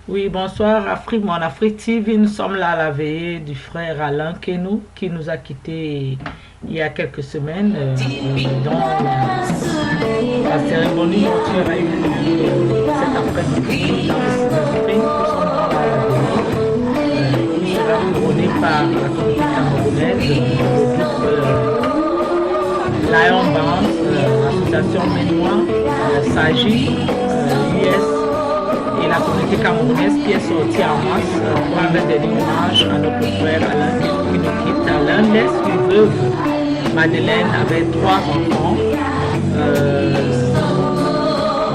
Oui, bonsoir Afrique, mon Afrique TV. Nous sommes là à la veillée du frère Alain Kenou qui nous a quittés il y a quelques semaines, dont la cérémonie mortuaire a eu lieu cet après-midi dans le Sud-Afrique. Nous sommes là à la veillée. Il sera couronné par la communauté camerounaise, le groupe Lion Band, l'association Ménois, SAGI, US et la communauté camerounaise qui est sortie en masse pour rendre des hommages à notre frère Alain qui nous quitte. Alain laisse une veuve, Madeleine, avec 3 enfants.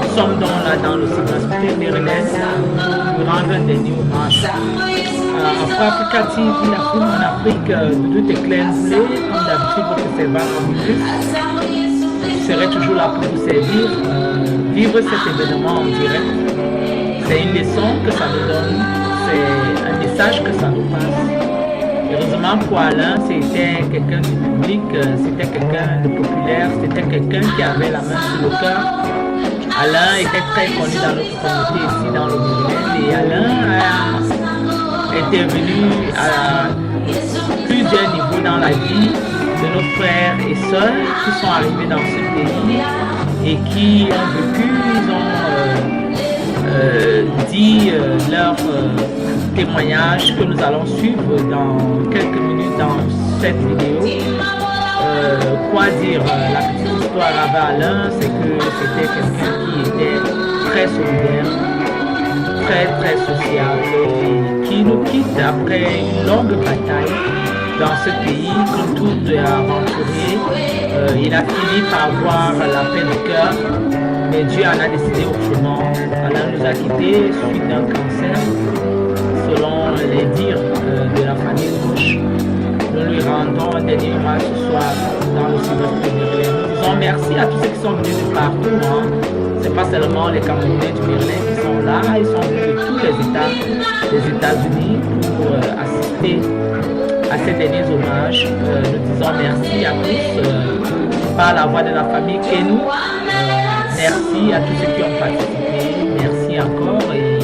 Nous sommes donc là dans le Sud-Afrique néerlandaise pour rendre un dernier hommage. Africa TV, Afrique en Afrique, tout est clair voulé, comme d'habitude, votre servant je serai toujours là pour vous servir. Vivre cet événement en direct, c'est une leçon que ça nous donne, c'est un message que ça nous passe. Heureusement pour Alain, c'était quelqu'un du public, c'était quelqu'un de populaire, c'était quelqu'un qui avait la main sur le cœur. Alain était très connu dans notre communauté ici dans le Maryland et Alain a intervenu à plusieurs niveaux dans la vie de nos frères et sœurs qui sont arrivés dans ce pays et qui ont vécu, ils ont dit leur témoignage que nous allons suivre dans quelques minutes dans cette vidéo. Quoi dire, la petite histoire avec Alain, c'est que c'était quelqu'un qui était très solidaire, très social et qui nous quitte après une longue bataille dans ce pays. Comme tout aventurier, il a fini par avoir la paix de cœur, mais Dieu en a décidé autrement. Alain nous a quittés suite d'un cancer, selon les dires de la famille Gauche. Nous lui rendons un dernier hommage ce soir dans le Sud-Afrique. Nous disons merci à tous ceux qui sont venus de partout. Hein. Ce n'est pas seulement les Camerounais du Maryland qui sont là, ils sont venus de tous les États des États-Unis pour assister à ces derniers hommages. Nous disons merci à tous par la voix de la famille Kenou. Merci à tous ceux qui ont participé. Merci encore. Et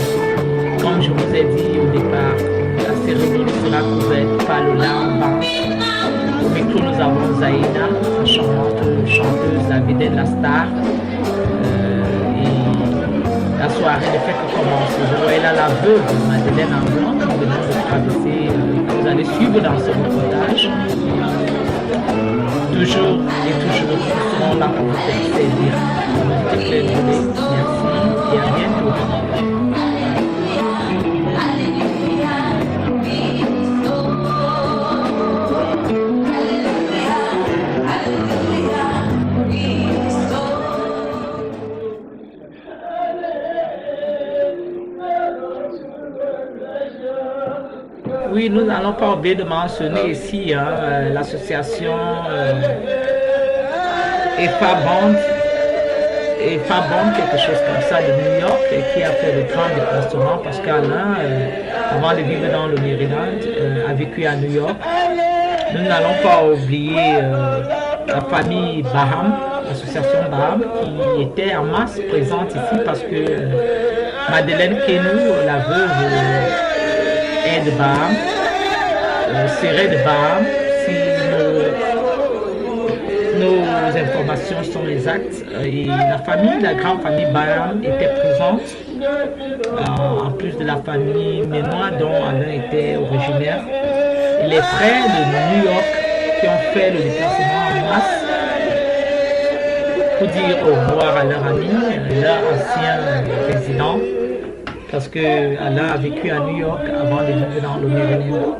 comme je vous ai dit au départ, la cérémonie sera couverte par le Lamba. Au micro, nous avons Zaïna, la chanteuse, la vedette, la star. Et la soirée ne fait que commencer. Vous voyez là la veuve Madeleine en blanc qui venons de traverser. Vous allez suivre dans ce reportage. Toujours et toujours, nous serons là pour vous servir. Merci et à bientôt. Oui, nous n'allons pas oublier de mentionner ici l'association EFA Band, quelque chose comme ça de New York, et qui a fait le grand déplacement parce qu'Alain, avant de vivre dans le Maryland, a vécu à New York. Nous n'allons pas oublier la famille Baham, l'association Baham, qui était en masse présente ici parce que Madeleine Kenou, la veuve, est de Baham, serait de Baham, si nos informations sont exactes. Et la grande famille Baham était présente, en plus de la famille Ménois dont Alain était originaire. Et les frères de New York qui ont fait le déplacement en masse pour dire au revoir à leur ami, leur ancien résident. Parce que Alain a vécu à New York avant de vivre dans le Maryland.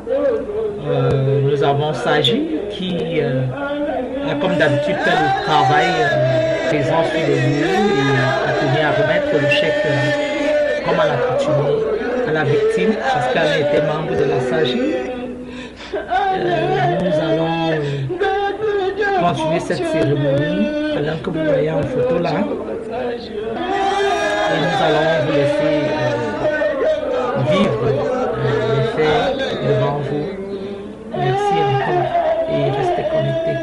Nous avons Saji qui a comme d'habitude fait le travail présent sur les lieux et a tenu à remettre le chèque comme à l'accoutumée à la victime parce qu'elle était membre de la Saji. Nous allons continuer cette cérémonie pendant que vous voyez en photo là. Et nous allons vous laisser vivre les faits devant vous. Merci encore et restez connectés.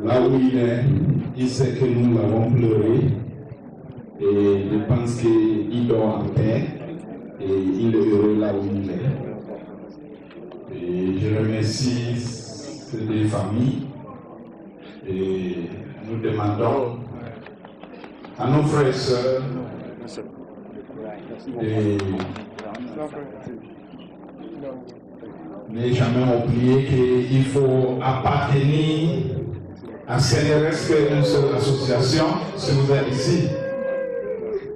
Là où il est, il sait que nous l'avons pleuré et je pense qu'il dort en paix et il est heureux là où il est. Et je remercie ces deux familles et nous demandons à nos frères et sœurs de ne jamais oublier qu'il faut appartenir à CNRS qu'une seule association, si vous êtes ici.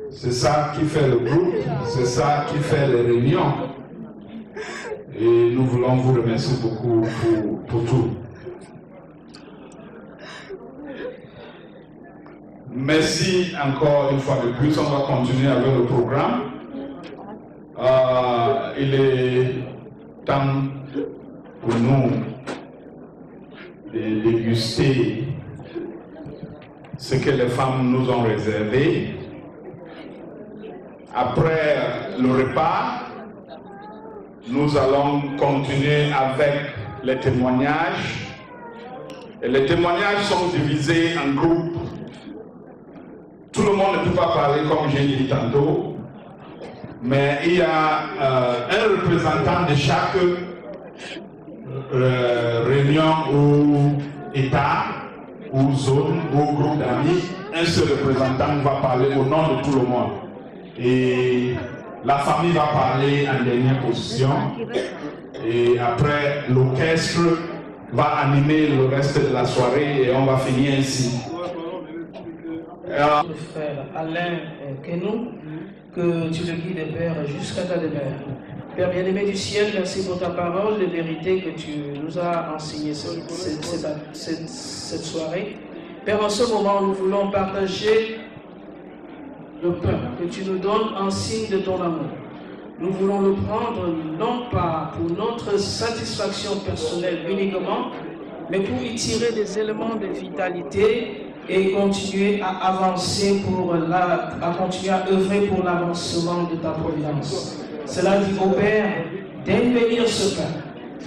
C'est ça qui fait le groupe, c'est ça qui fait les réunions. Et nous voulons vous remercier beaucoup pour tout. Merci encore une fois de plus. On va continuer avec le programme. Il est temps pour nous de déguster ce que les femmes nous ont réservé. Après le repas, nous allons continuer avec les témoignages. Et les témoignages sont divisés en groupes. Tout le monde ne peut pas parler comme j'ai dit tantôt, mais il y a un représentant de chaque réunion ou État, ou zone, ou groupe d'amis. Un seul représentant va parler au nom de tout le monde. Et la famille va parler en dernière position. Et après, l'orchestre va animer le reste de la soirée et on va finir ainsi. Le frère Alain Kenou, que tu le guides, Père, jusqu'à ta demeure. Père bien-aimé du ciel, merci pour ta parole, les vérités que tu nous as enseignées cette soirée. Père, en ce moment, nous voulons partager le pain que tu nous donnes en signe de ton amour. Nous voulons le prendre non pas pour notre satisfaction personnelle uniquement, mais pour y tirer des éléments de vitalité et continuer à avancer à continuer à œuvrer pour l'avancement de ta providence. Cela dit au Père, d'aide bénir ce pain,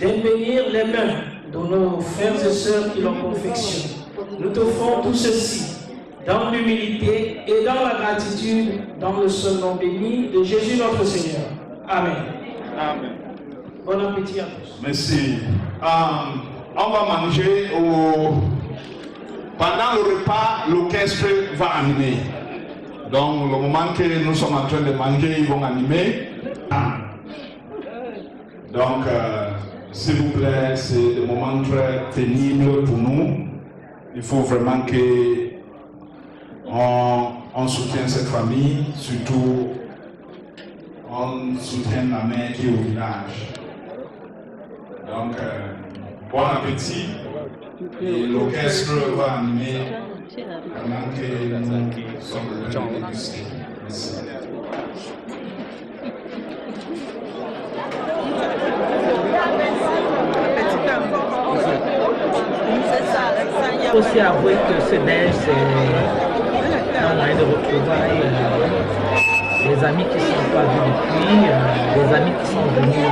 d'aide bénir les mains de nos frères et sœurs qui l'ont confectionné. Nous t'offrons tout ceci dans l'humilité et dans la gratitude, dans le seul nom béni de Jésus notre Seigneur. Amen. Amen. Bon appétit à tous. Merci. On va manger pendant le repas, l'orchestre va animer. Donc, le moment que nous sommes en train de manger, ils vont animer. Donc, s'il vous plaît, c'est des moments très pénibles pour nous. Il faut vraiment que on soutienne cette famille, surtout on soutienne la mère qui est au village. Donc, bon appétit. Et l'orchestre va animer pendant que nous sommes en train de déguster. Merci. Il faut aussi avouer que ce déj, c'est un moyen de retrouvailles. Les amis qui ne sont pas vus depuis, les amis qui sont venus,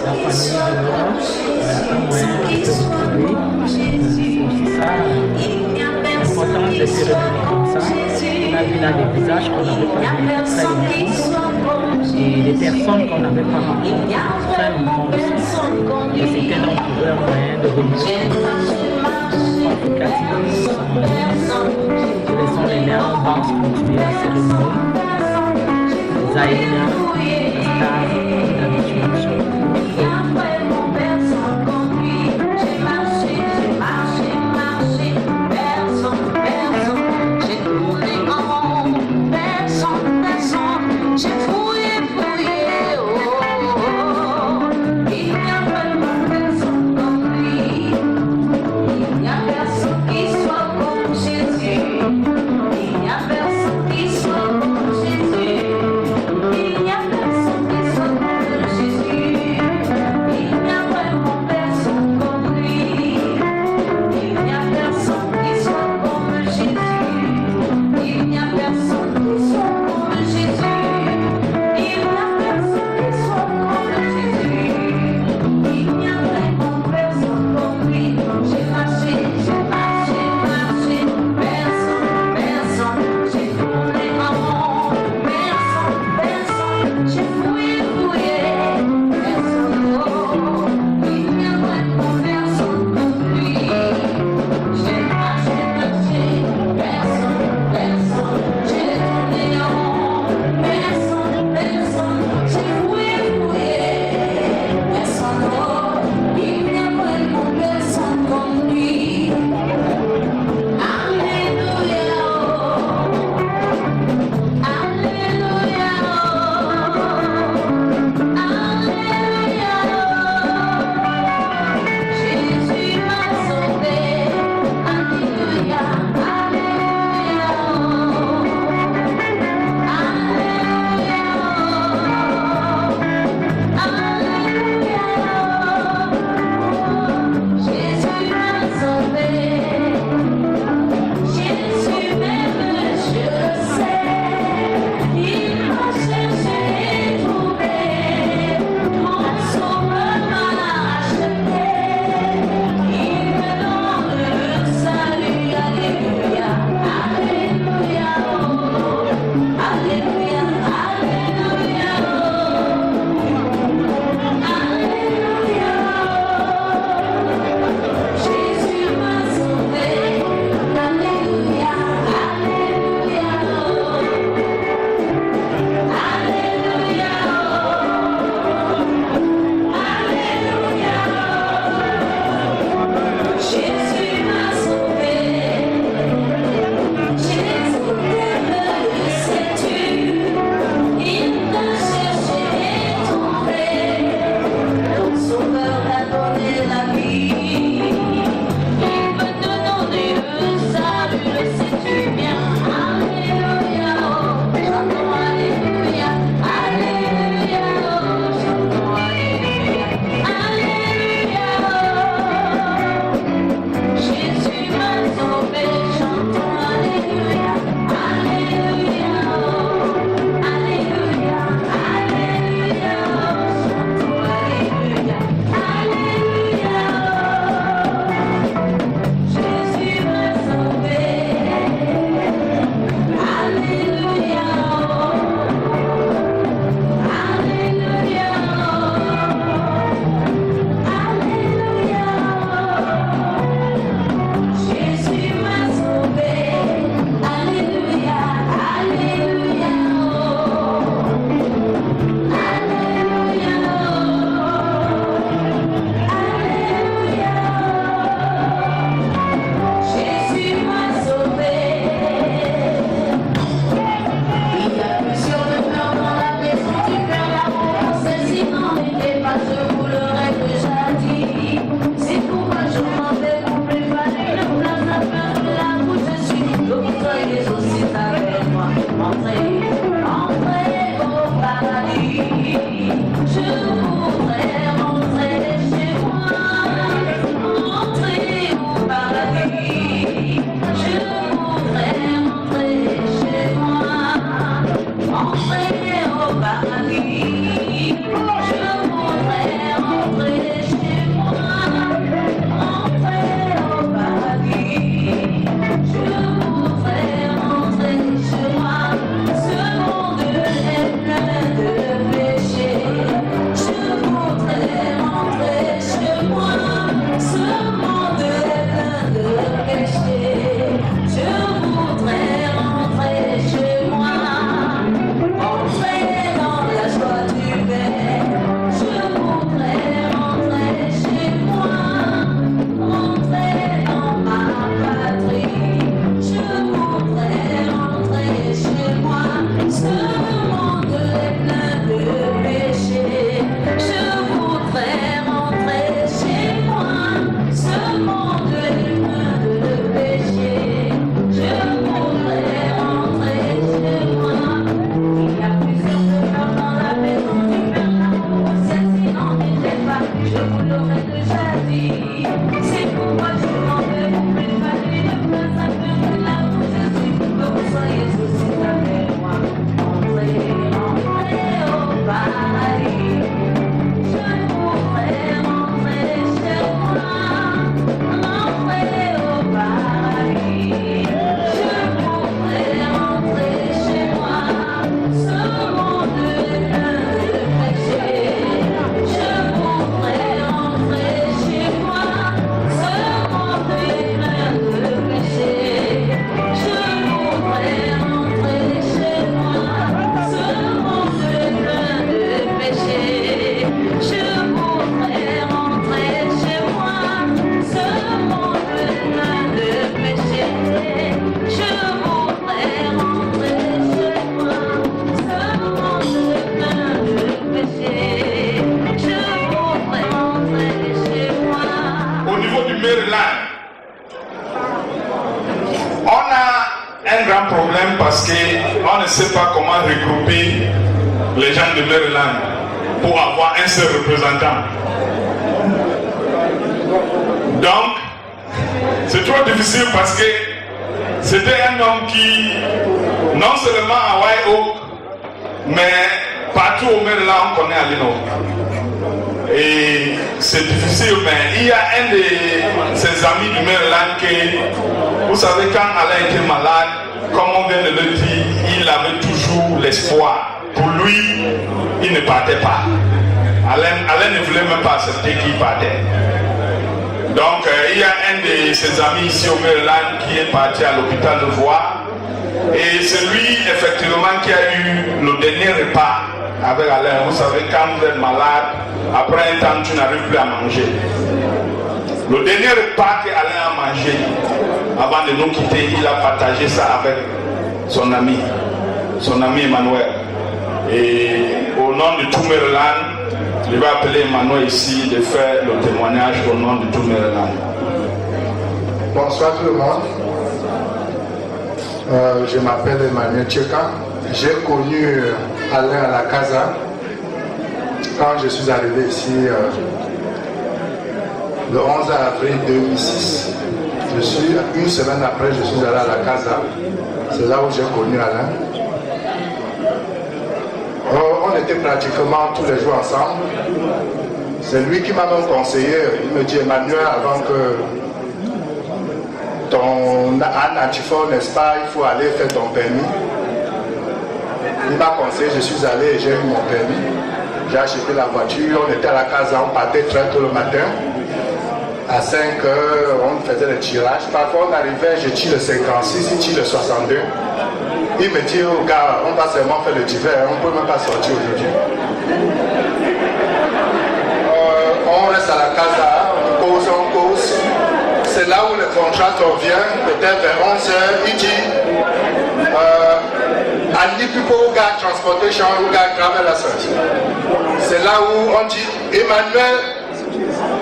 la famille de moi, un moyen de se retrouver. C'est aussi ça, l'importance des cérémonies comme ça. On a vu là des visages qu'on n'avait pas vus très longtemps et des personnes qu'on n'avait pas rencontrées très longtemps aussi. Et c'était donc pour eux un moyen de revenir. Laissons les liens en bas continuer la cérémonie. Zaïna, Star, d'habitude. Minha personne qui soit les gens de Maryland pour avoir un seul représentant. Donc, c'est trop difficile parce que c'était un homme qui, non seulement à White Oak, mais partout au Maryland, on connaît Alino. Et c'est difficile, mais il y a un de ses amis du Maryland qui, vous savez, quand Alain était malade, comme on vient de le dire, il avait toujours l'espoir. Pour lui, il ne partait pas. Alain ne voulait même pas accepter qu'il partait. Donc, il y a un de ses amis ici au Maryland qui est parti à l'hôpital de voir. Et c'est lui, effectivement, qui a eu le dernier repas avec Alain. Vous savez, quand vous êtes malade, après un temps, tu n'arrives plus à manger. Le dernier repas qu'Alain a mangé, avant de nous quitter, il a partagé ça avec son ami Emmanuel. Et au nom de tout Maryland, je vais appeler Emmanuel ici de faire le témoignage au nom de tout Maryland. Bonsoir tout le monde. Je m'appelle Emmanuel Tcheka. J'ai connu Alain à la Casa quand je suis arrivé ici le 11 avril 2006. Une semaine après, je suis allé à la Casa. C'est là où j'ai connu Alain. On était pratiquement tous les jours ensemble. C'est lui qui m'a même conseillé. Il me dit, Emmanuel, avant que ton antiphone, n'est-ce pas, il faut aller faire ton permis. Il m'a conseillé, je suis allé et j'ai eu mon permis. J'ai acheté la voiture, on était à la casa, on partait très tôt le matin. À 5 heures, on faisait le tirage. Parfois, on arrivait, je tire le 56, il tire le 62. Il me dit, oh gars, on va seulement faire le divers, on ne peut même pas sortir aujourd'hui. On reste à la casa, on cause. C'est là où le contracteur vient, peut-être vers 11 heures, il dit, I need people who got transportation, who got travel license. C'est là où on dit, Emmanuel,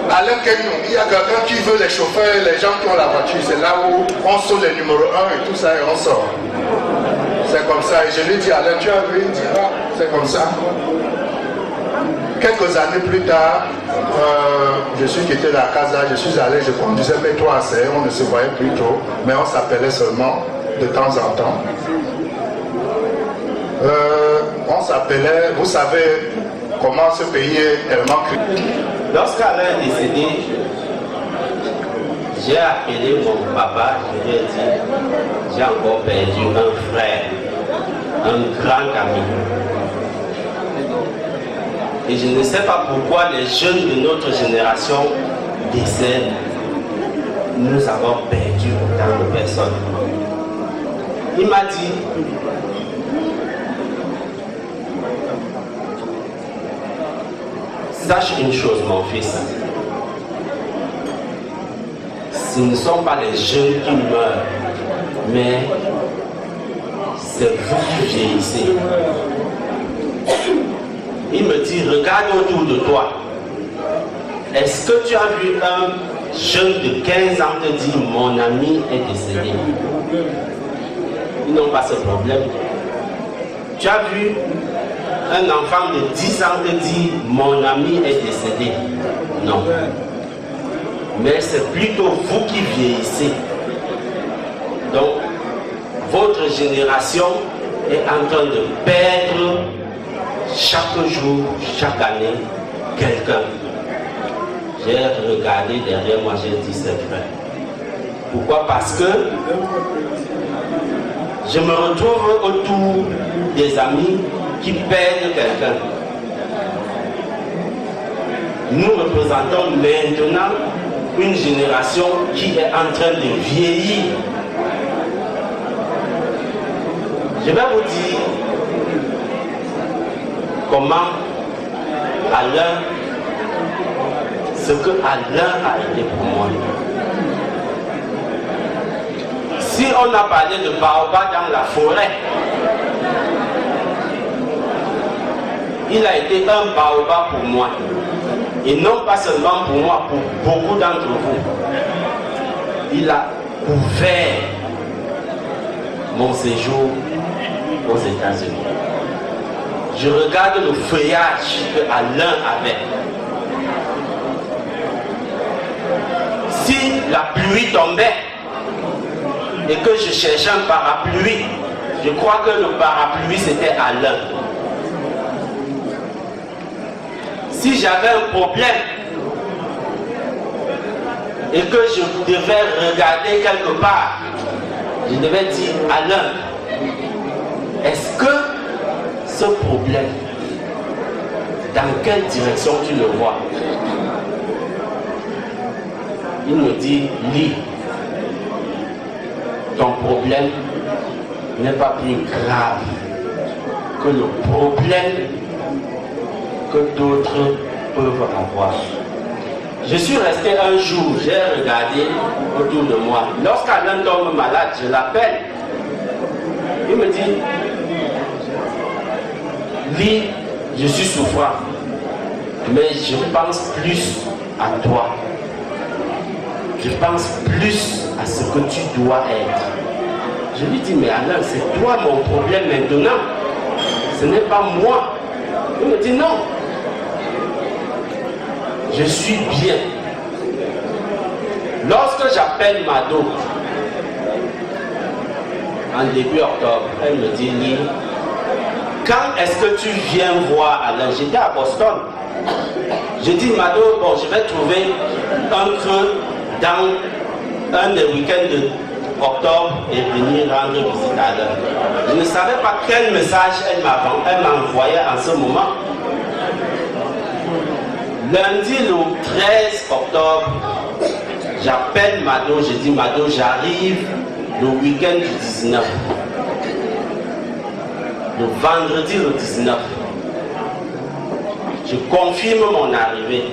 Alain Kenyon, il y a quelqu'un qui veut les chauffeurs, les gens qui ont la voiture. C'est là où on saute les numéros 1 et tout ça et on sort. C'est comme ça. Et je lui dis, Alain, tu as vu? Il dit, ah, c'est comme ça. Quelques années plus tard, je suis quitté la casa, je suis allé, je conduisais mes 3 assez, on ne se voyait plus trop, mais on s'appelait seulement de temps en temps. On s'appelait, vous savez comment ce pays est tellement critique. Lorsqu'Alain est décédé, j'ai appelé mon papa, je lui ai dit, j'ai encore perdu un frère, un grand ami. Et je ne sais pas pourquoi les jeunes de notre génération décèdent. Nous avons perdu autant de personnes. Il m'a dit, sache une chose, mon fils. Ce ne sont pas les jeunes qui meurent, mais c'est vous qui vieillissez. Il me dit, regarde autour de toi. Est-ce que tu as vu un jeune de 15 ans te dire, mon ami est décédé? Ils n'ont pas ce problème. Tu as vu un enfant de 10 ans te dire, mon ami est décédé? Non. Mais c'est plutôt vous qui vieillissez. Donc, votre génération est en train de perdre chaque jour, chaque année, quelqu'un. J'ai regardé derrière moi, j'ai dit c'est vrai. Pourquoi? Parce que je me retrouve autour des amis qui perdent quelqu'un. Nous représentons maintenant une génération qui est en train de vieillir. Je vais vous dire comment Alain, ce que Alain a été pour moi. Si on a parlé de baobab dans la forêt, il a été un baobab pour moi. Et non pas seulement pour moi, pour beaucoup d'entre vous. Il a ouvert mon séjour aux États-Unis. je regarde le feuillage que Alain avait. Si la pluie tombait et que je cherchais un parapluie, je crois que le parapluie c'était Alain. Si j'avais un problème et que je devais regarder quelque part, je devais dire Alain, est-ce que ce problème, dans quelle direction tu le vois? Il me dit, lis, ton problème n'est pas plus grave que le problème que d'autres peuvent avoir. Je suis resté un jour, j'ai regardé autour de moi. Lorsqu'Alain tombe malade, je l'appelle. Il me dit, lis, je suis souffrant, mais je pense plus à toi. Je pense plus à ce que tu dois être. Je lui dis, mais Alain, c'est toi mon problème maintenant. Ce n'est pas moi. Il me dit, non. Je suis bien. Lorsque j'appelle Mado, en début octobre, elle me dit, Lee, quand est-ce que tu viens voir Alain? J'étais à Boston. Je dis, Mado, bon, je vais trouver un creux dans un des week-ends d'octobre et venir rendre visite à Alain. Je ne savais pas quel message elle m'a envoyé en ce moment. Lundi, le 13 octobre, j'appelle Mado, je dis, Mado, j'arrive le week-end du 19. Le vendredi, le 19. Je confirme mon arrivée.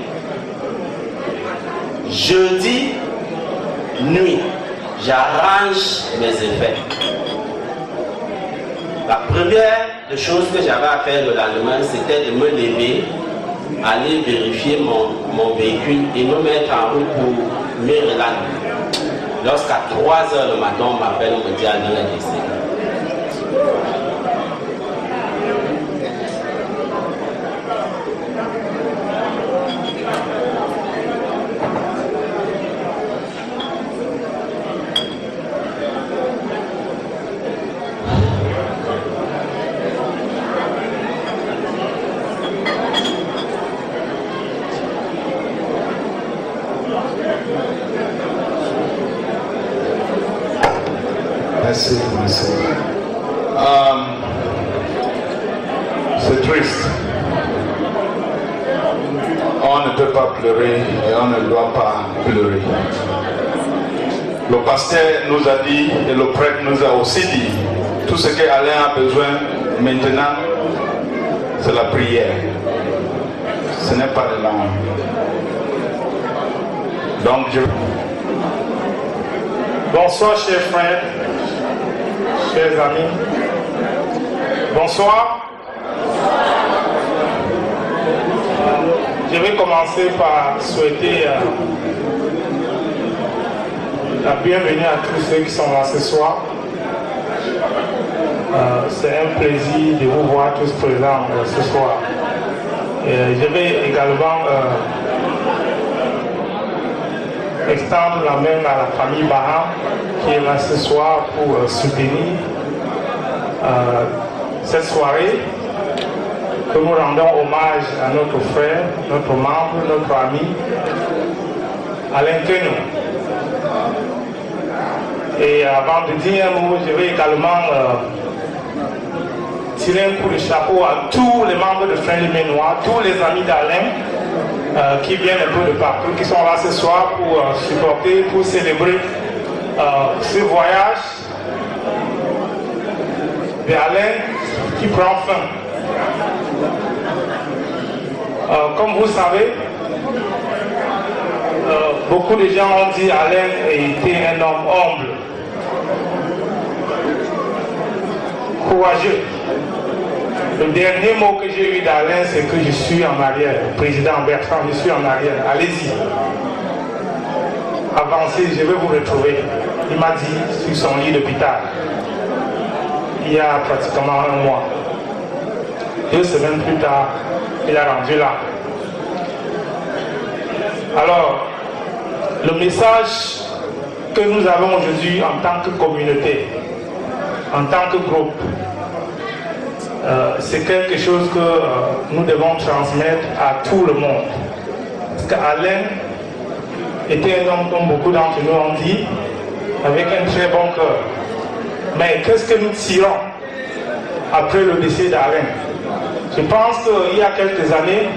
Jeudi, nuit, j'arrange mes effets. La première des choses que j'avais à faire le lendemain, c'était de me lever, aller vérifier mon véhicule et me mettre en route pour Maryland. Lorsqu'à 3 h le matin, on m'appelle, on me dit Alain est décédé. Merci, merci. C'est triste. On ne peut pas pleurer et on ne doit pas pleurer. Le pasteur nous a dit et le prêtre nous a aussi dit, tout ce qu'Alain a besoin maintenant, c'est la prière. Ce n'est pas de langue. Donc Bonsoir chers frères, chers amis. Bonsoir. Je vais commencer par souhaiter la bienvenue à tous ceux qui sont là ce soir. C'est un plaisir de vous voir tous présents ce soir. Je vais également extendre la main à la famille Baham qui est là ce soir pour soutenir cette soirée, que nous rendons hommage à notre frère, notre membre, notre ami, Alain Queneau. Et avant de dire un mot, je vais également tirer un coup de chapeau à tous les membres de Friendly Men Noirs, tous les amis d'Alain qui viennent un peu de partout, qui sont là ce soir pour supporter, pour célébrer ce voyage d'Alain qui prend fin. Comme vous savez, beaucoup de gens ont dit Alain était un homme humble, courageux. Le dernier mot que j'ai eu d'Alain, c'est que je suis en arrière. Président Bertrand, je suis en arrière. Allez-y. Avancez, je vais vous retrouver. Il m'a dit sur son lit d'hôpital. Il y a pratiquement un mois. 2 semaines plus tard, il a rendu là. Alors, le message que nous avons aujourd'hui en tant que communauté, en tant que groupe, c'est quelque chose que nous devons transmettre à tout le monde. Parce qu'Alain était un homme, comme beaucoup d'entre nous ont dit, avec un très bon cœur. Mais qu'est-ce que nous tirons après le décès d'Alain? Je pense qu'il y a quelques années,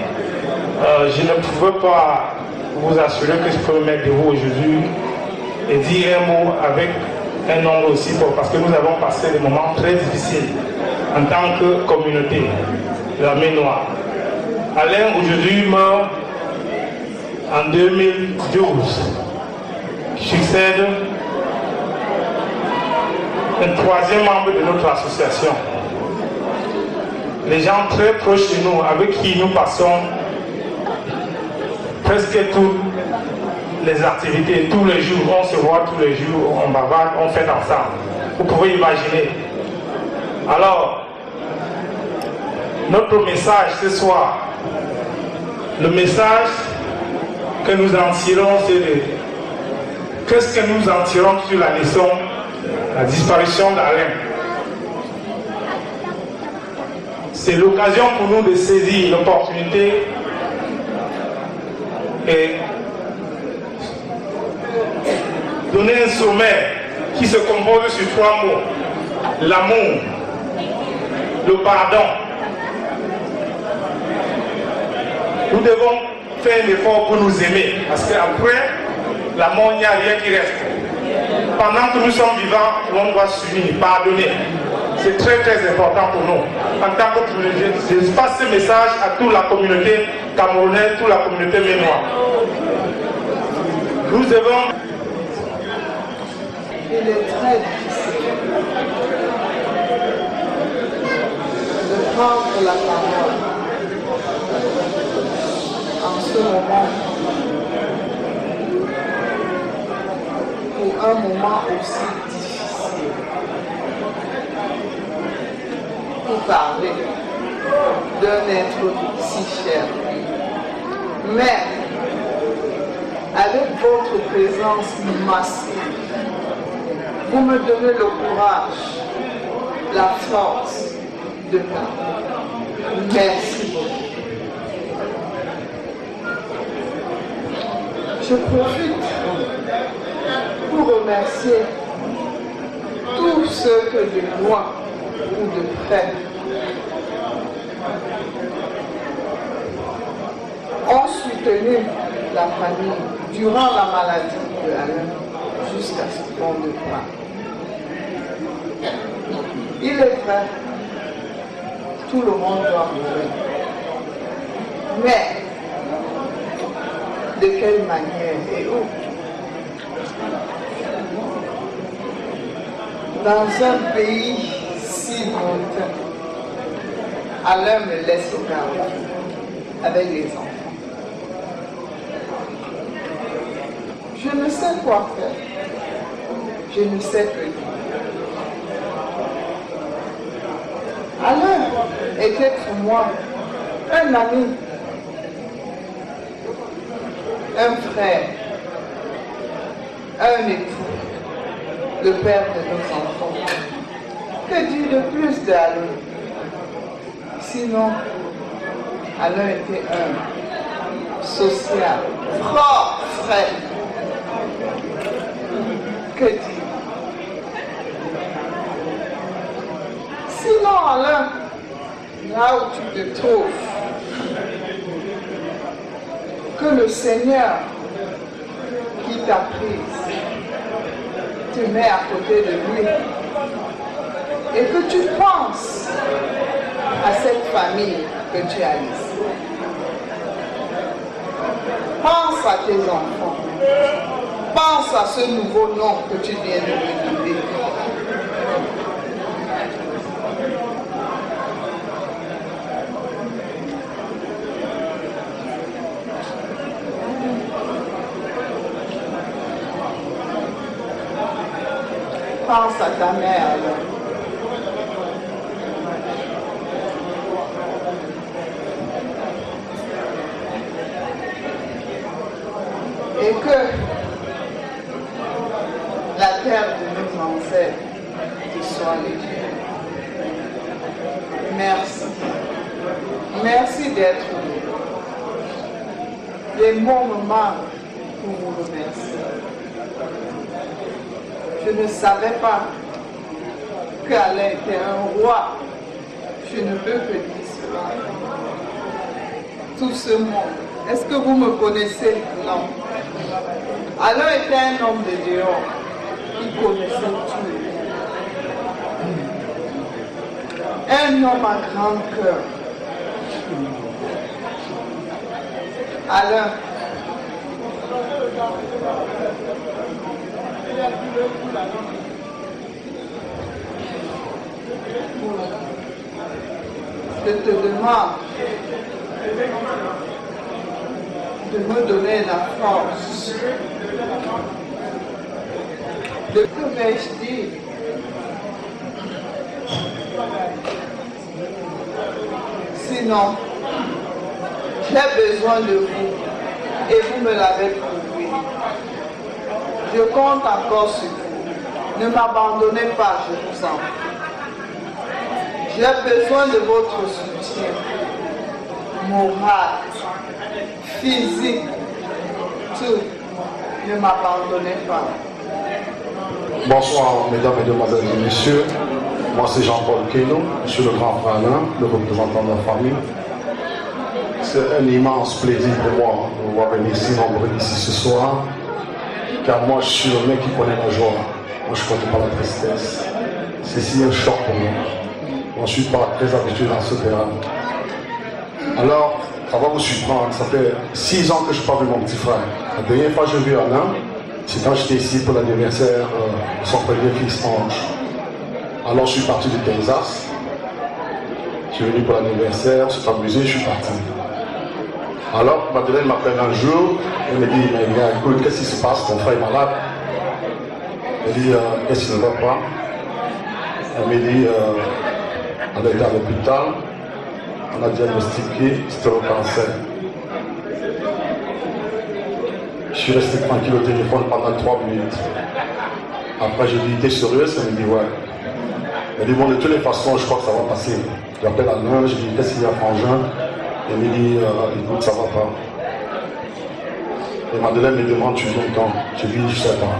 je ne pouvais pas vous assurer que je peux me mettre debout aujourd'hui et dire un mot avec un nom aussi fort, parce que nous avons passé des moments très difficiles en tant que communauté, la Main Noire. Alain aujourd'hui meurt en 2012, succède un 3e membre de notre association. Les gens très proches de nous, avec qui nous passons presque toutes les activités, tous les jours, on se voit tous les jours, on bavarde, on fait ensemble. Vous pouvez imaginer. Alors, notre message ce soir, le message que nous en tirons, c'est de qu'est-ce que nous en tirons sur la leçon, la disparition d'Alain. C'est l'occasion pour nous de saisir l'opportunité et donner un sommet qui se compose sur 3 mots: l'amour, le pardon. Nous devons faire un effort pour nous aimer, parce qu'après la mort, il n'y a rien qui reste. Pendant que nous sommes vivants, on doit s'unir, pardonner. C'est très très important pour nous. En tant que communauté, je passe ce message à toute la communauté camerounaise, toute la communauté ménoise. Nous devons... Il est très difficile de prendre la parole en ce moment, pour un moment aussi difficile, pour parler d'un être si cher. Mais avec votre présence massive, vous me donnez le courage, la force de parler. Merci beaucoup. Je profite pour remercier tous ceux que de loin ou de près ont soutenu la famille durant la maladie de Alain jusqu'à ce point de départ. Il est vrai, tout le monde doit mourir. Mais de quelle manière et où? Dans un pays si lointain, Alain me laisse au garde avec les enfants. Je ne sais quoi faire. Je ne sais que dire. Alain était pour moi un ami, un frère, un époux, le père de nos enfants. Que dire de plus d'Alain? Sinon, Alain était un social, fort frère. Que dire? Sinon, Alain, là où tu te trouves, que le Seigneur qui t'a prise te met à côté de lui et que tu penses à cette famille que tu as laissée. Pense à tes enfants. Pense à ce nouveau nom que tu viens de me donner. Pense à ta mère. que la terre de nos ancêtres te soit légère. Merci. Merci d'être là. Les mots me manquent pour vous remercier. Je ne savais pas qu'Alain était un roi. Je ne peux que dire cela. Tout ce monde. Est-ce que vous me connaissez? Non. Alain était un homme de dehors qui connaissait tout. Un homme à grand cœur. Alain. Je te demande de me donner la force. De que vais-je dire? Sinon, j'ai besoin de vous et vous me l'avez prouvé. Je compte encore sur vous. Ne m'abandonnez pas, je vous en prie. J'ai besoin de votre soutien moral, physique, tout. Ne m'abandonnez pas. Bonsoir, mesdames, mesdemoiselles et messieurs. Moi, c'est Jean-Paul Keno. Je suis le grand frère Alain, le représentant de la famille. C'est un immense plaisir pour moi de vous voir venir ici, nombreux ici ce soir. Car moi, je suis le mec qui connaît la joie. Moi, je ne connais pas la tristesse. C'est un choc pour moi. Moi, je ne suis pas très habitué dans ce terrain. Alors, ça va vous surprendre. Ça fait 6 ans que je parle de mon petit frère. La dernière fois que j'ai vu Alain, c'est quand j'étais ici pour l'anniversaire de son premier fils, Ange. Alors, je suis parti du Texas. Je suis venu pour l'anniversaire, je suis amusé, je suis parti. Alors, Madeleine m'appelle un jour, elle me dit, mais gars, écoute, qu'est-ce qui se passe? Ton frère est malade. Elle dit, qu'est-ce qu'il ne va pas? Elle me dit, on était à l'hôpital, on a diagnostiqué, c'était le cancer. Je suis resté tranquille au téléphone pendant 3 minutes. Après, j'ai dit, t'es sérieuse? Elle me dit, ouais. Elle dit, bon, de toutes les façons, je crois que ça va passer. J'appelle Alain, je dis, qu'est-ce qu'il y a, frangin? Elle me dit, écoute, ça va pas. Et Madeleine me demande, tu viens quand? Je dis, je sais pas.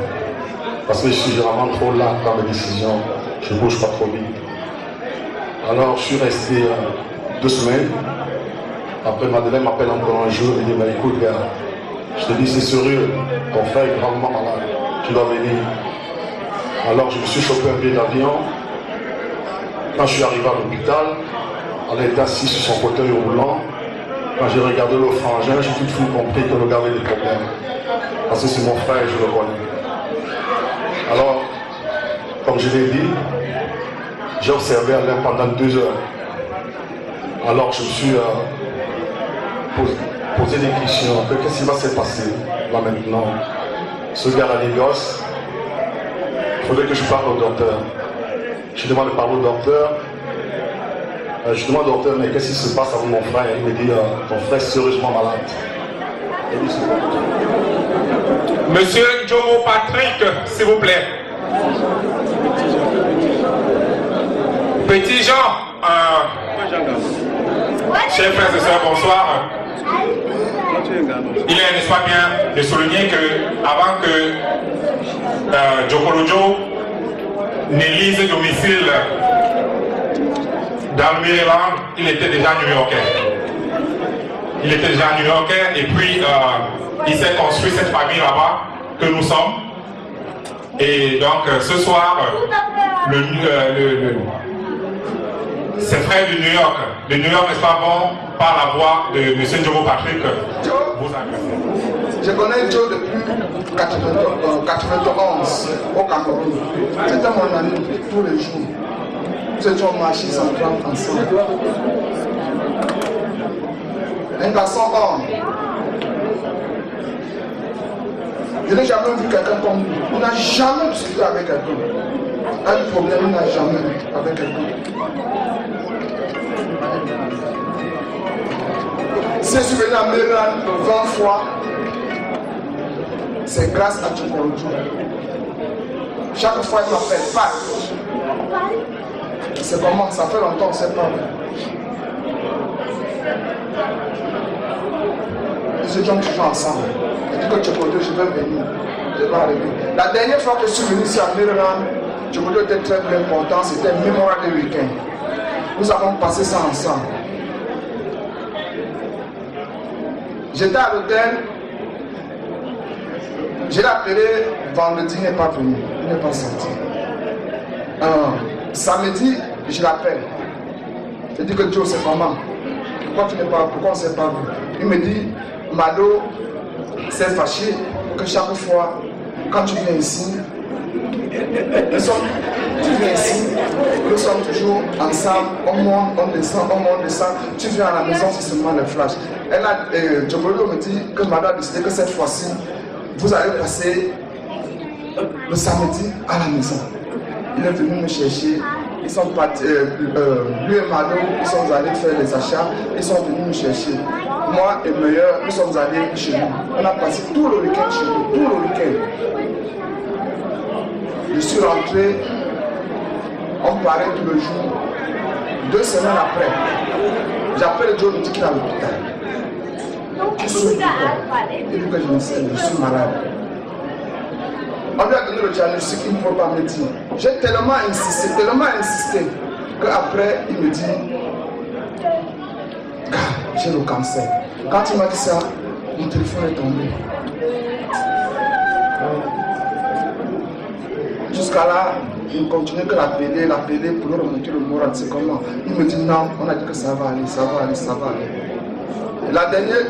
Parce que je suis vraiment trop lent dans mes décisions. Je ne bouge pas trop vite. Alors, je suis resté 2 semaines. Après, Madeleine m'appelle encore un jour et dit, mais écoute, gars, je te dis, c'est sérieux. Ton frère est gravement malade. Tu dois venir. Alors, je me suis chopé un billet d'avion. Quand je suis arrivé à l'hôpital, elle était assise sur son fauteuil roulant. Quand j'ai regardé le frangin, j'ai tout de suite compris que le gars avait des problèmes. Parce que c'est mon frère, je le connais. Alors, comme je l'ai dit, j'ai observé Alain pendant 2 heures. Alors je me suis posé des questions. Qu'est-ce qui va se passer là maintenant? Ce gars a des gosses. Il faudrait que je parle au docteur. Je demande de parler au docteur. Je demande au docteur, mais qu'est-ce qui se passe avec mon frère? Il me dit, ton frère est sérieusement malade. Monsieur Jomo Patrick, s'il vous plaît. Petit Jean, chers frères et sœurs, bonsoir. Il est, n'est-ce pas bien, de souligner que avant que Jokorojo n'élise domicile dans le Maryland, il était déjà new-yorkais. Il était déjà new-yorkais et puis il s'est construit cette famille là-bas que nous sommes. Et donc ce soir, ses frères de New York, n'est-ce pas bon, par la voix de M. Jomo Patrick, vous agressez. Je connais Joe depuis 91 au Cameroun. C'était mon ami tous les jours. Nous étions au marché central ensemble. Un garçon homme. Je n'ai jamais vu quelqu'un comme lui. Il n'a jamais discuté avec quelqu'un. Un problème, il n'a jamais eu avec quelqu'un. Je suis venu à Maryland 20 fois. c'est grâce à Tchokorojo. Chaque fois, il m'appelle pas. C'est comment? Ça fait longtemps, on ne sait pas. Ils étaient toujours ensemble. Il dit que Tchokorojo, je vais venir. Je vais arriver. La dernière fois que je suis venu ici à Maryland, Tchokorojo était très important. C'était un mémorable de week-end. Nous avons passé ça ensemble. J'étais à l'hôtel. Je l'ai appelé vendredi, il n'est pas venu. Il n'est pas sorti. Samedi, je l'appelle. Je dis que Joe, c'est comment? Pourquoi tu n'es pas? Pourquoi on ne s'est pas vu? Il me dit, Mado s'est fâché que chaque fois, quand tu viens ici, nous sommes toujours ensemble, on monte, on descend, tu viens à la maison, c'est seulement le flash. Tchokorojo me dit que Mado a décidé que cette fois-ci, vous allez passer le samedi à la maison. Il est venu me chercher. Ils sont partis, lui et Mado, ils sont allés faire les achats. Ils sont venus me chercher. Moi et Meilleur, nous sommes allés chez nous. On a passé tout le week-end chez nous, tout le week-end. Je suis rentré, on parlait tout le jour. 2 semaines après, j'appelle Joe, il me dit qu'il est à l'hôpital. Tu souffres pourquoi? Il dit que je me sais, je suis malade. On lui a donné le diagnostic, il ne faut pas me dire. J'ai tellement insisté, qu'après il me dit, j'ai le cancer. Quand il m'a dit ça, mon téléphone est tombé. Jusqu'à là, il continue que l'appeler pour lui remonter le moral. C'est comment? Il me dit non, on a dit que ça va aller. La dernière,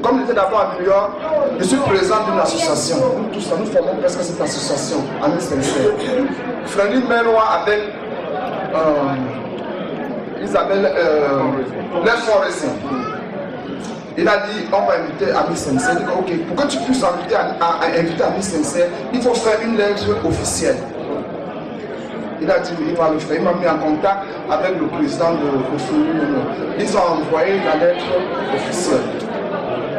comme j'étais d'abord à New York, je suis président d'une association. Nous tous, nous formons presque cette association, Amis Sincères. Friendly Menoir avec Isabelle Lesforest. Il a dit, on va inviter Amis Sincères. Il dit, ok, pour que tu puisses inviter Amis Sincères, il faut faire une lettre officielle. Il a dit, il va le faire. Il m'a mis en contact avec le président de Friendly Menoir. Ils ont envoyé la lettre officielle.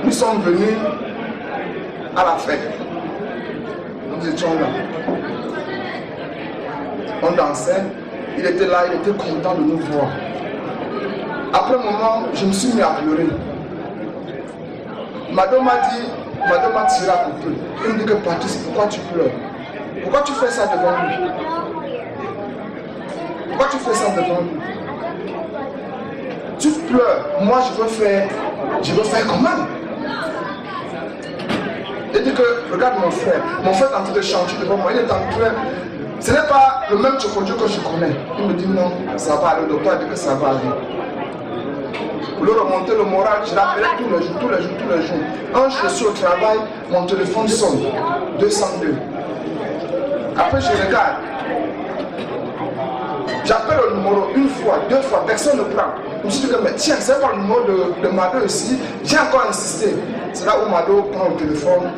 Nous sommes venus à la fête. Nous étions là. On dansait. Il était là, il était content de nous voir. Après un moment, je me suis mis à pleurer. Madame m'a tiré à côté. Il me dit que Patrice, pourquoi tu pleures? Pourquoi tu fais ça devant lui? Pourquoi tu fais ça devant lui? Tu pleures. Moi, je veux faire comment? Il dit que, regarde mon frère est en train de chanter devant moi. Il est en train. Ce n'est pas le même Tchokorojo que je connais. Il me dit non, ça va aller. Le docteur a dit que ça va aller. Pour lui remonter le moral, je l'appelais tous les jours. Un jour, je suis au travail, mon téléphone sonne. 202. Après, je regarde. J'appelle le numéro 1 fois, 2 fois, personne ne prend. Je me suis dit que, mais tiens, c'est pas le numéro de Mado ici. J'ai encore insisté. C'est là où Mado prend le téléphone.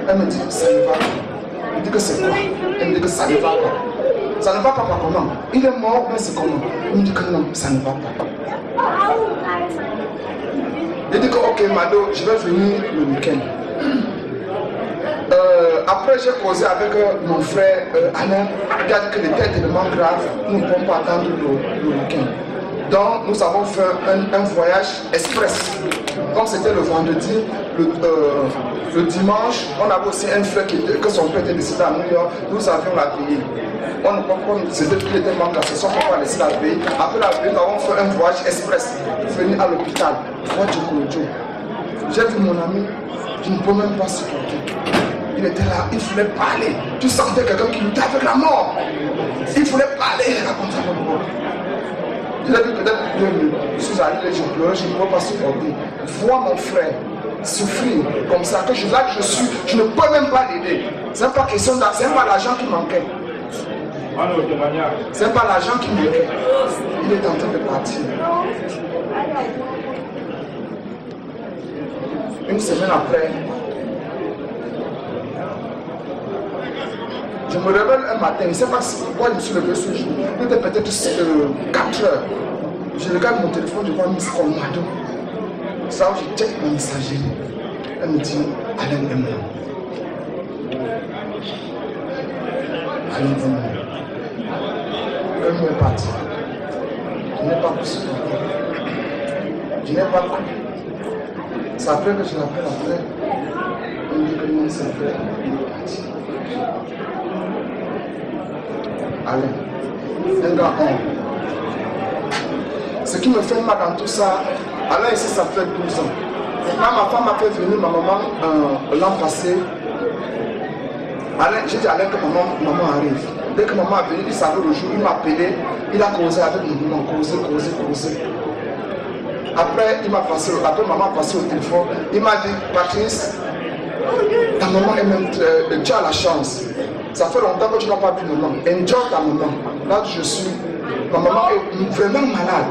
Elle me dit, ça ne va pas. Il dit que c'est quoi? Elle me dit que ça ne va pas. Ça ne va pas, comment? Il est mort, mais c'est comment? Il me dit que non, ça ne va pas. Il dit que, ok, Mado, je vais venir le week-end. Après, j'ai causé avec mon frère Alain. Il a dit que l'état est tellement grave, nous ne pouvons pas attendre le week-end. Donc, nous avons fait un voyage express. Comme c'était le vendredi, le dimanche, on avait aussi un frère que son père était décédé à New York. Nous avions la payer. On ne peut pas, c'était tellement cassé, on ne peut pas laisser la payer. Après la payer, nous avons fait un voyage express pour venir à l'hôpital. Voir Tchokorojo. J'ai vu mon ami, je ne peux même pas supporter. Il était là, il voulait parler. Tu sentais quelqu'un qui luttait avec la mort. Il voulait parler, il racontait mon mort. Il a dit peut-être 2 minutes. Je suis allé, je pleurais, je ne peux pas supporter. Voir mon frère souffrir comme ça, que là que je suis, je ne peux même pas l'aider. Ce n'est pas question d'argent, ce n'est pas l'argent qui manquait. Ce n'est pas l'argent qui manquait. Il est en train de partir. Une semaine après, je me réveille un matin, je ne sais pas pourquoi je me suis levé ce jour. Il était peut-être 4 heures. Je regarde mon téléphone, je vois Miss Colmado. Ça, je check ma messagerie. Elle me dit, Alain est mort. Alain est mort. Comme il est parti, je n'ai pas pu supporter. Je n'ai pas cru. C'est après que je l'appelle après. On me dit que non, c'est vrai, il est parti. Alain, un gars humble. Ce qui me fait mal dans tout ça, Alain ici, ça fait 12 ans. Quand ma femme m'a fait venir, ma maman, l'an passé, Alain, j'ai dit à Alain que maman arrive. Dès que maman est venue, il savait le jour, il m'a appelé, il a causé avec maman, causé. Après, maman a passé au téléphone, il m'a dit, Patrice, ta maman est même, tu as la chance. Ça fait longtemps que tu n'as pas vu maman. Enjoy ta maman. Là où je suis, ma maman est vraiment malade.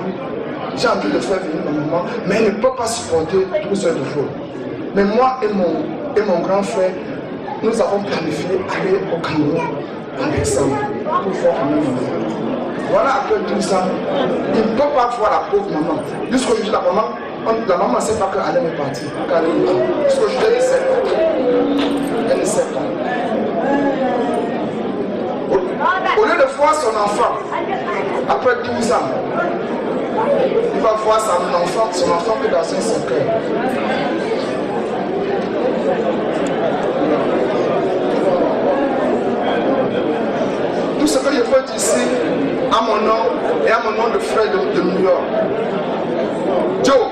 J'ai envie de faire venir ma maman, mais elle ne peut pas supporter 12 heures de vol. Mais moi et mon grand frère, nous avons planifié aller au Cameroun en décembre pour voir ma maman. Voilà, après 12 ans, il ne peut pas voir la pauvre maman. Jusqu'aujourd'hui, la maman ne sait pas qu'elle est partie. Jusqu'aujourd'hui, elle ne sait pas. Elle ne sait pas. Au lieu de voir son enfant, après 12 ans, il va voir son enfant que dans un cercueil. Tout ce que je peux dire ici, à mon nom et à mon nom de frère de New York. Joe,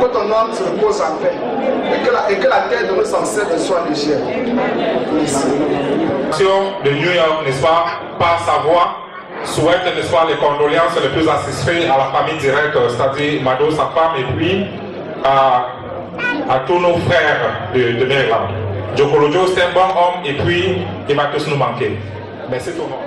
que ton âme se repose en paix et que la terre de nos ancêtres soit légère. Merci. De New York, n'est-ce pas, par sa voix, souhaite, n'est-ce pas, les condoléances les plus attitrées à la famille directe, c'est-à-dire Mado, sa femme, et puis à tous nos frères de Maryland. Jokolojo, c'est un bon homme, et puis il va tous nous manquer. Merci tout le monde.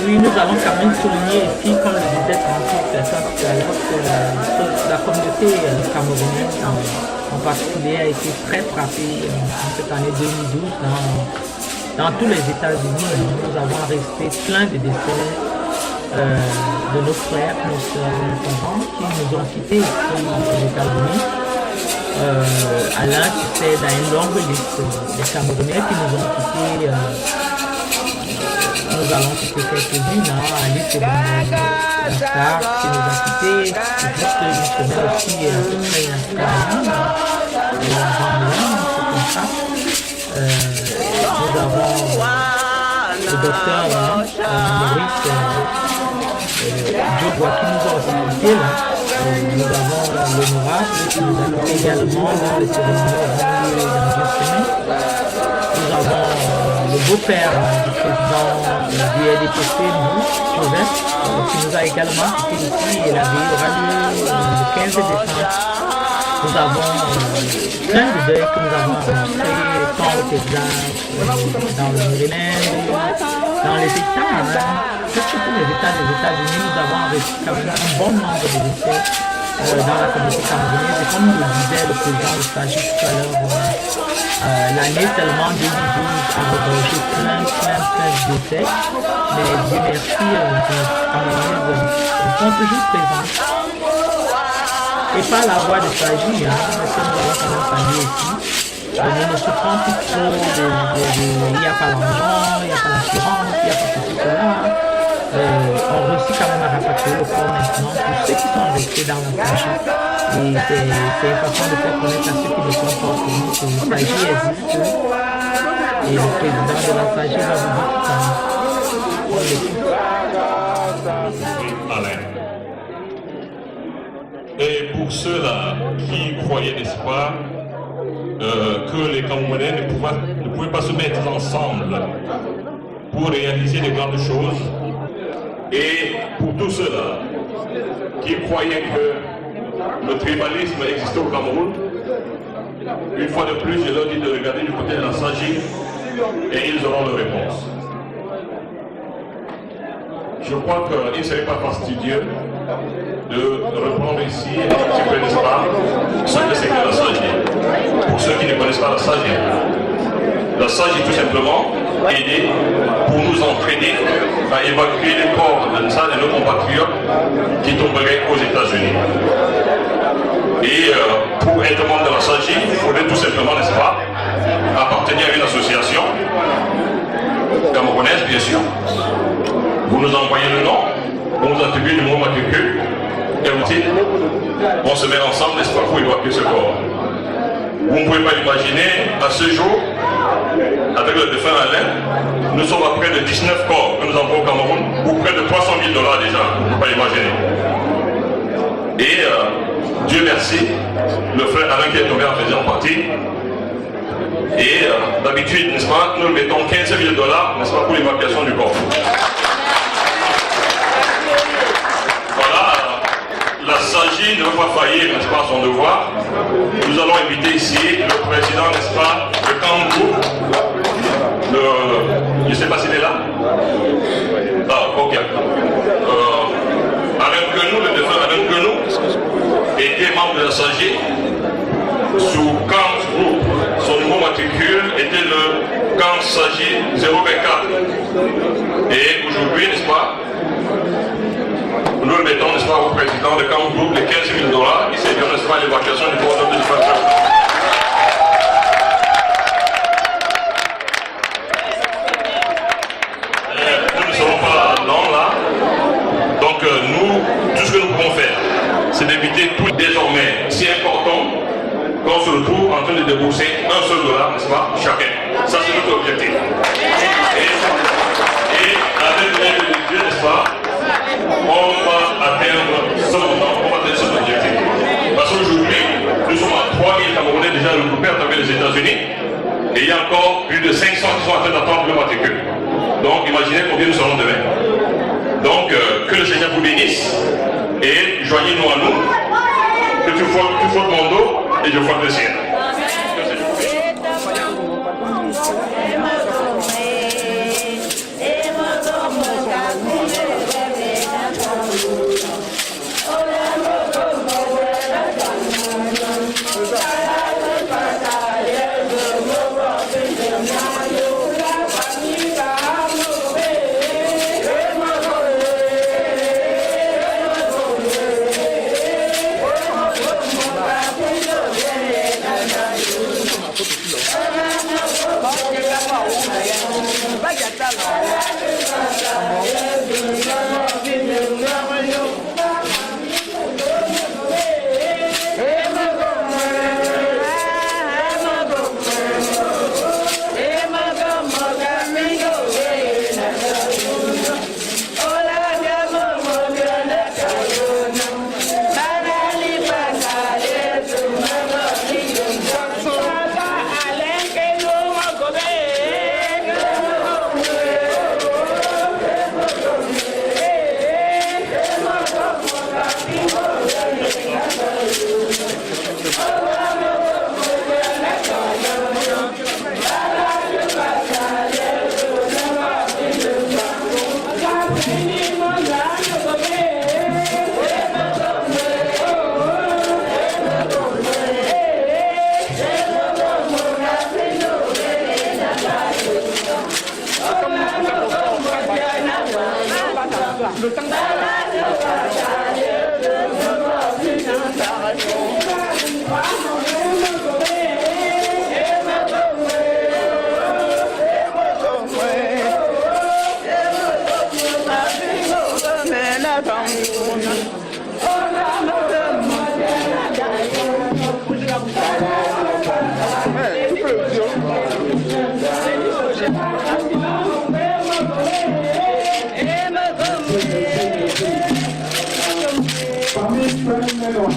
Oui, nous allons quand même souligner ici, comme le disait Francis tout à l'heure, que la communauté camerounaise en particulier a été très frappée en cette année 2012 dans tous les États-Unis. Nous avons arrêté plein de décès de nos frères, nos soeurs, nos parents qui nous ont quittés ici aux États-Unis. Alain, tu sais, dans une longue liste des Camerounais qui nous ont quittés. Nous allons citer quelques-unes, Alice et Dakar qui nous a quittés, juste une semaine aussi, à peu près un cas, c'est comme ça. Nous avons le docteur Maurice Djobois qui nous a aussi quittés. Nous avons l'honorable qui nous a quittés également dans les cérémonies dans une semaine. Nous avons le beau-père du président du RDPC, Joseph, qui nous a également quittés ici, et la vie aura lieu le 15 décembre. Nous avons plein de deuils que nous avons rencontrés, tant au Texas, dans le Maryland, dans les États, surtout les États des États-Unis, nous avons investi quand même un bon nombre de décès dans la communauté camerounaise. Et comme le disait le président de SAGI tout à l'heure, l'année seulement 2012 a regorgé plein de décès. Mais Dieu merci, les Camerounaises sont toujours présentes. Et par la voix de SAGI, parce que nous avons quand même salué ici, nous ne souffrons plus trop il n'y a pas l'argent, il n'y a pas l'assurance, il n'y a pas ceci, cela. On réussit quand même à rapatrier le corps maintenant pour ceux qui sont restés dans la SAGI. Et c'est une façon de faire connaître à ceux qui ne sont pas au courant que la SAGI existe. Et le président de la SAGI va vous dire tout ça. Alain. Et pour ceux-là qui croyaient, n'est-ce pas, que les Camerounais ne pouvaient pas se mettre ensemble pour réaliser de grandes choses, et pour tous ceux-là qui croyaient que le tribalisme existait au Cameroun, une fois de plus, je leur dis de regarder du côté de la SAGI et ils auront leur réponse. Je crois qu'il ne serait pas fastidieux de reprendre ici un petit peu, n'est-ce pas, ce que c'est que la SAGI. Pour ceux qui ne connaissent pas la SAGI tout simplement aider pour nous entraîner à évacuer les corps de nos compatriotes qui tomberaient aux États-Unis. Et pour être membre de la SAGI, il faudrait tout simplement, n'est-ce pas, appartenir à une association camerounaise, bien sûr. Vous nous envoyez le nom, on vous attribue le numéro matricule, et vous dites, on se met ensemble, n'est-ce pas, pour évacuer ce corps. Vous ne pouvez pas l'imaginer, à ce jour, avec le défunt Alain, nous sommes à près de 19 corps que nous envoyons au Cameroun, ou près de $300 000 déjà, vous ne pouvez pas l'imaginer. Et Dieu merci, le frère Alain qui est tombé en faisant partie. Et d'habitude, n'est-ce pas, nous mettons $15 000, n'est-ce pas, pour l'évacuation du corps. Voilà, la SAGI ne veut pas faillir, n'est-ce pas, à son devoir. Nous allons inviter ici le président, n'est-ce pas, de Kangou, je ne sais pas s'il est là. Ah, ok. Alain Quenou, le défunt Alain Quenou, était membre de la SAGI sous Camp Group. Son nouveau matricule était le Camp SAGI 024. Et aujourd'hui, n'est-ce pas, nous le mettons, n'est-ce pas, au président de Camp Group les $15 000 qui serviront, n'est-ce pas, à l'évacuation du corps de l'État. Nous ne serons pas longs là. Donc nous, tout ce que nous pouvons faire, c'est d'éviter tout désormais si important qu'on se retrouve en train de débourser $1 seul, n'est-ce pas, chacun. Ça, c'est notre objectif. Et avec l'aide de Dieu, n'est-ce pas, on va atteindre ce moment, on va atteindre cet objectif. Parce qu'aujourd'hui, nous sommes à 3000 Camerounais déjà regroupés à travers les États-Unis, et il y a encore plus de 500 qui sont en train d'attendre le matricule. Donc, imaginez combien nous serons demain. Donc, que le Seigneur vous bénisse, et joignez-nous à nous, que tu frottes mon dos, et je frotte le ciel.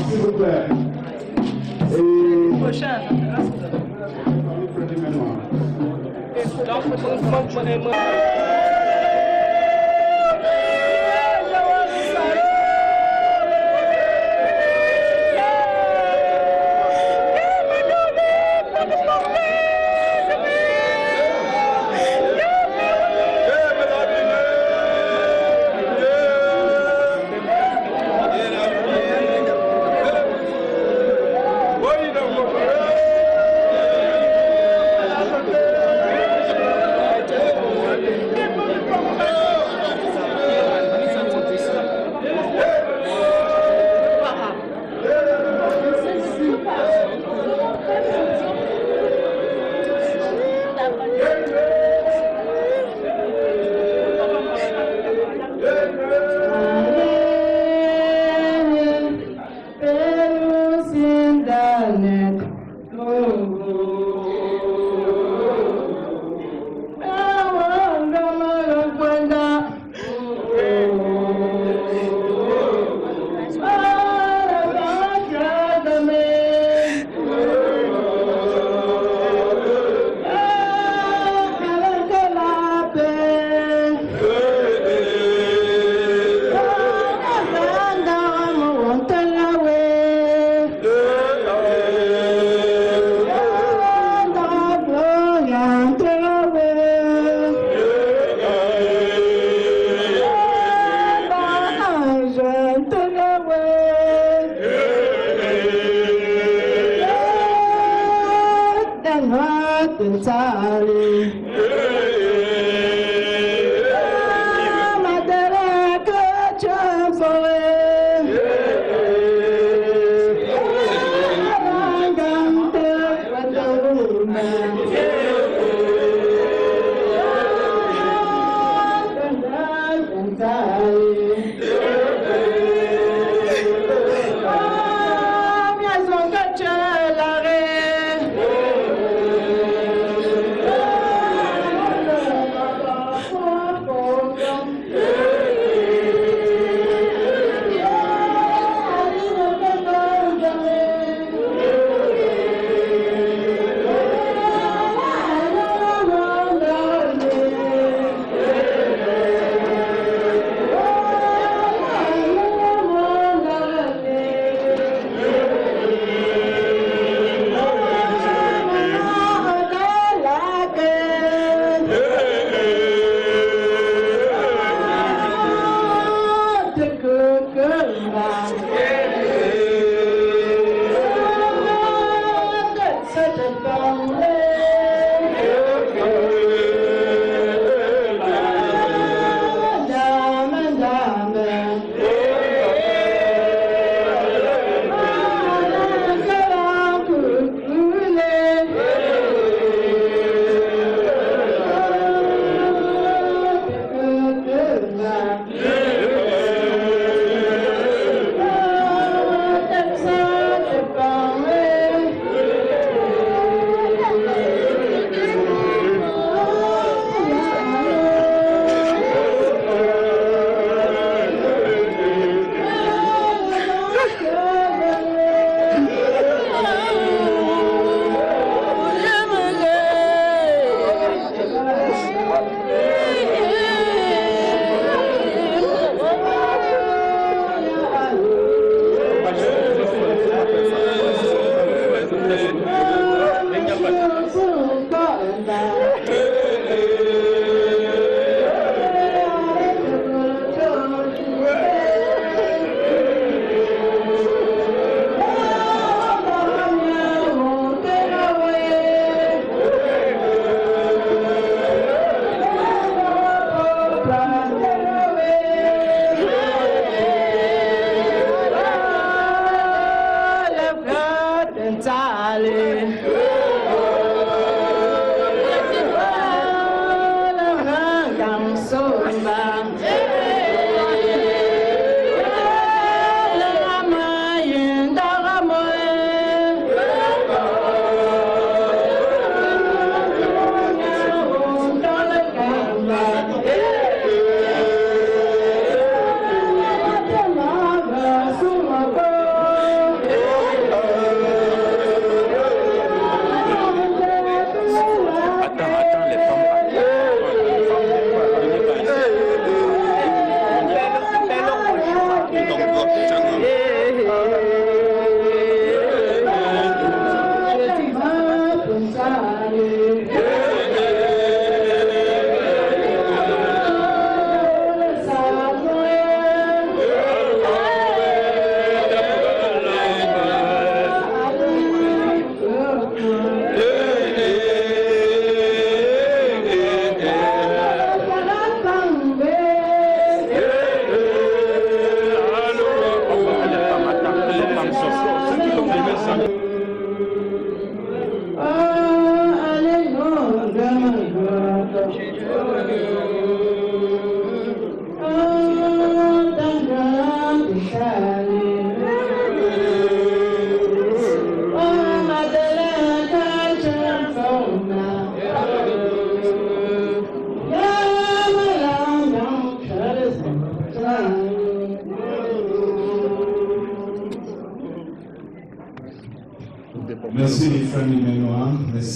S'il vous plaît.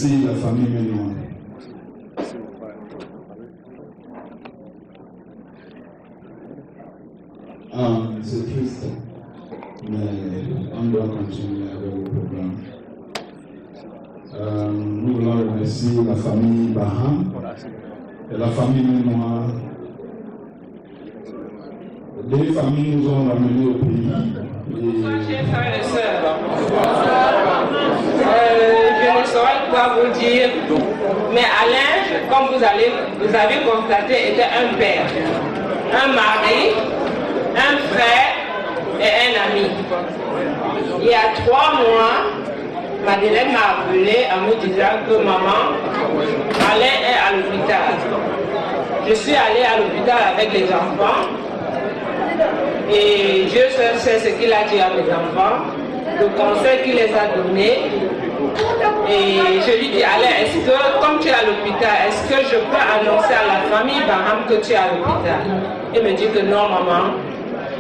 remercie la famille Ménois. C'est triste, mais on doit continuer avec le programme. Nous voulons remercier la famille Baham et la famille Ménois. Les familles nous ont ramenés au pays. Bonsoir, chers frères et sœurs. Je ne saurais quoi vous dire, mais Alain, comme vous avez constaté, était un père, un mari, un frère et un ami. Il y a 3 mois, Madeleine m'a appelé en me disant que maman, Alain est à l'hôpital. Je suis allée à l'hôpital avec les enfants et Dieu seul sait ce qu'il a dit à mes enfants, le conseil qu'il les a donné. Et je lui dis, Alain, est-ce que, comme tu es à l'hôpital, est-ce que je peux annoncer à la famille Baham que tu es à l'hôpital? Il me dit que non, maman.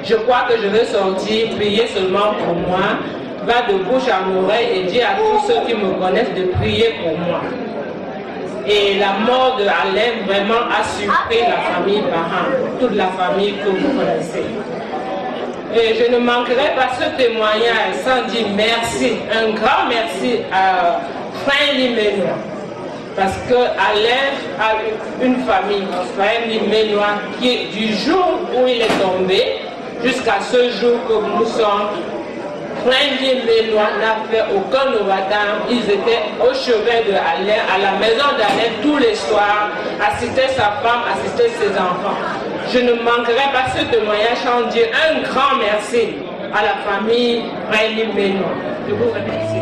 Je crois que je vais sortir, prier seulement pour moi, va de bouche à l'oreille et dire à tous ceux qui me connaissent de prier pour moi. Et la mort de Alain vraiment a surpris la famille Baham, toute la famille que vous connaissez. Et je ne manquerai pas ce témoignage sans dire merci, un grand merci à Frère Liménois. Parce que Alain a une famille, Frère Liménois, qui du jour où il est tombé, jusqu'à ce jour que nous sommes, Frère Liménois n'a fait aucun novatam. Ils étaient au chevet de Alain, à la maison d'Alain tous les soirs, assister sa femme, assister ses enfants. Je ne manquerai pas ce témoignage sans dire un grand merci à la famille Frère Liménois. Je vous remercie.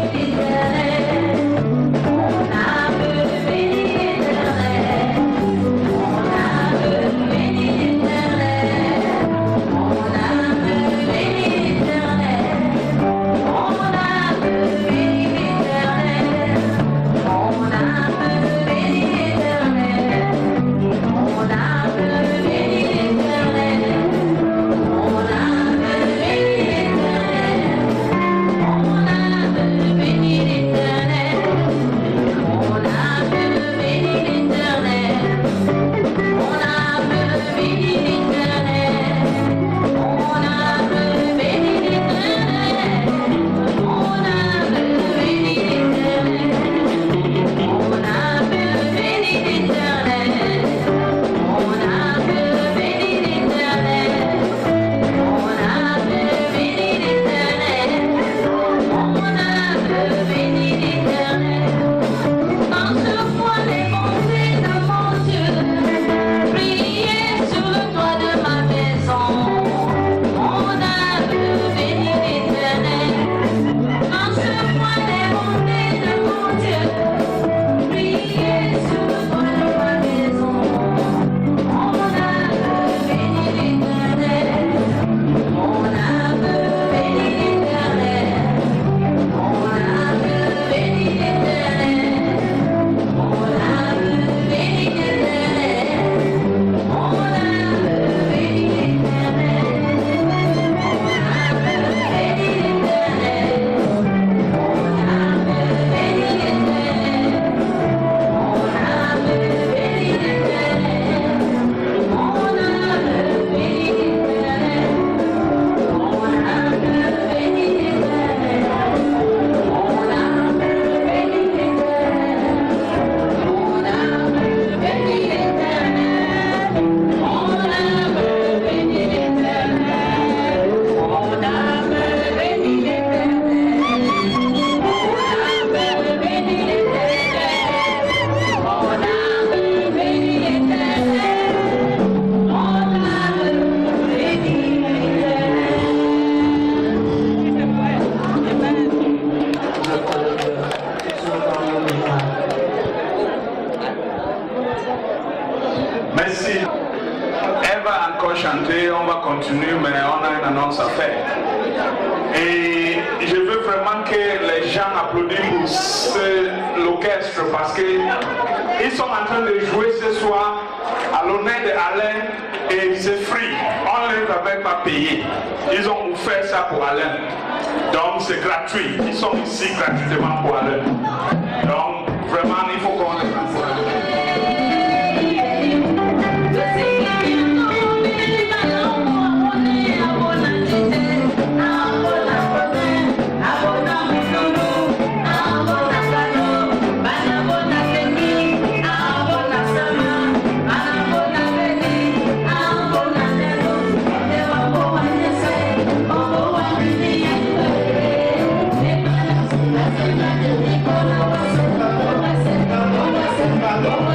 Ils sont ici gratuitement pour Alain. Donc, vraiment, Donc,